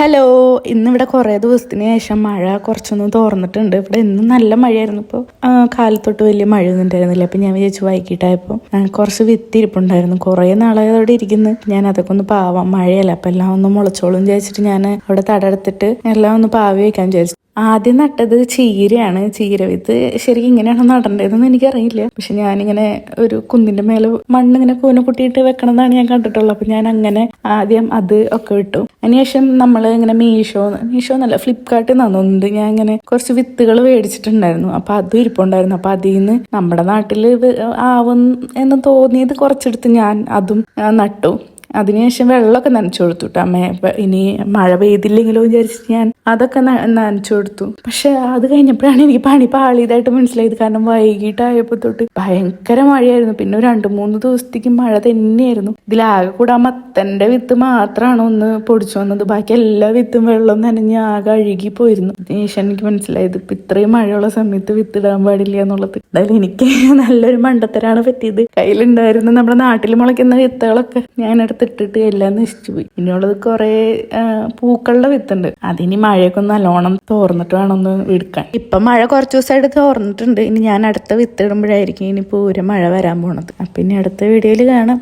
Hello. ഇന്നിവിടെ കുറേ ദിവസത്തിന് ശേഷം മഴ കുറച്ചൊന്ന് തോർന്നിട്ടുണ്ട്. ഇവിടെ ഇന്നും നല്ല മഴയായിരുന്നു. ഇപ്പോൾ കാലത്തൊട്ട് വലിയ മഴയൊന്നും ഉണ്ടായിരുന്നില്ല. അപ്പം ഞാൻ വിചാരിച്ചു വൈകിട്ടായപ്പോൾ കുറച്ച് വിത്തിരിപ്പുണ്ടായിരുന്നു. കുറേ നാളായി അവിടെ ഇരിക്കുന്നു. ഞാൻ അതൊക്കെ ഒന്ന് പാവാം, മഴയല്ല അപ്പം എല്ലാം ഒന്ന് മുളച്ചോളും വിചാരിച്ചിട്ട് ഞാൻ അവിടെ തടമെടുത്തിട്ട് എല്ലാം ഒന്ന് പാവി വയ്ക്കാൻ വിചാരിച്ചു. ആദ്യം നട്ടത് ചീരയാണ്. ചീര വിത്ത് ശരിക്കും ഇങ്ങനെയാണോ നടേണ്ടതെന്ന് എനിക്കറിയില്ല. പക്ഷെ ഞാനിങ്ങനെ ഒരു കുന്നിന്റെ മേലെ മണ്ണിങ്ങനെ കൂന കുട്ടിയിട്ട് വെക്കണമെന്നാണ് ഞാൻ കണ്ടിട്ടുള്ളത്. അപ്പൊ ഞാൻ അങ്ങനെ ആദ്യം അത് ഒക്കെ വിട്ടു. അതിനുശേഷം നമ്മൾ ഇങ്ങനെ മീഷോ എന്നല്ല, ഫ്ലിപ്കാർട്ടിൽ നിന്നാണ് തോന്നുന്നുണ്ട്, ഞാൻ ഇങ്ങനെ കുറച്ച് വിത്തുകൾ മേടിച്ചിട്ടുണ്ടായിരുന്നു. അപ്പൊ അതും ഇരിപ്പുണ്ടായിരുന്നു. അപ്പൊ അതിൽ നിന്ന് നമ്മുടെ നാട്ടിൽ ആവും എന്ന് തോന്നിയത് കുറച്ചെടുത്ത് ഞാൻ അതും നട്ടു. അതിനുശേഷം വെള്ളമൊക്കെ നനച്ചു കൊടുത്തു കേട്ടോ. ഇനി മഴ പെയ്തില്ലെങ്കിലോ വിചാരിച്ചിട്ട് ഞാൻ അതൊക്കെ നനച്ചു കൊടുത്തു. പക്ഷെ അത് കഴിഞ്ഞപ്പോഴാണ് എനിക്ക് പണി പാളിയതായിട്ട് മനസ്സിലായത്. കാരണം വൈകിട്ടായപ്പോൾ തൊട്ട് ഭയങ്കര മഴയായിരുന്നു. പിന്നെ ഒരു 2-3 ദിവസത്തേക്ക് മഴ തന്നെയായിരുന്നു. ഇതിലാകെ കൂടെ ആ മത്തന്റെ വിത്ത് മാത്രമാണ് ഒന്ന് പൊടിച്ചു വന്നത്. ബാക്കി എല്ലാ വിത്തും വെള്ളം നനഞ്ഞ് ആകെ അഴുകി പോയിരുന്നു. അതിനുശേഷം എനിക്ക് മനസ്സിലായത് ഇപ്പൊ ഇത്രയും മഴയുള്ള സമയത്ത് വിത്തിടാൻ പാടില്ല എന്നുള്ളത്. എന്തായാലും എനിക്ക് നല്ലൊരു മണ്ടത്തരാണ് പറ്റിയത്. കയ്യിലുണ്ടായിരുന്ന നമ്മുടെ നാട്ടിൽ മുളയ്ക്കുന്ന വിത്തുകളൊക്കെ ഞാനെടുത്ത് ഇട്ടിട്ട് എല്ലാം നശിച്ചു പോയി. ഇനിയുള്ളത് കുറെ പൂക്കളുടെ വിത്തുണ്ട്. അതിനി മഴയൊക്കെ നല്ലോണം തോർന്നിട്ട് വേണം ഒന്ന് എടുക്കാൻ. ഇപ്പൊ മഴ കുറച്ച് ദിവസമായിട്ട് തോർന്നിട്ടുണ്ട്. ഇനി ഞാൻ അടുത്ത വിത്ത് ഇടുമ്പോഴായിരിക്കും ഇനി പൂര മഴ വരാൻ പോണത്. അപ്പൊ ഇനി അടുത്ത വീഡിയോയിൽ കാണാം.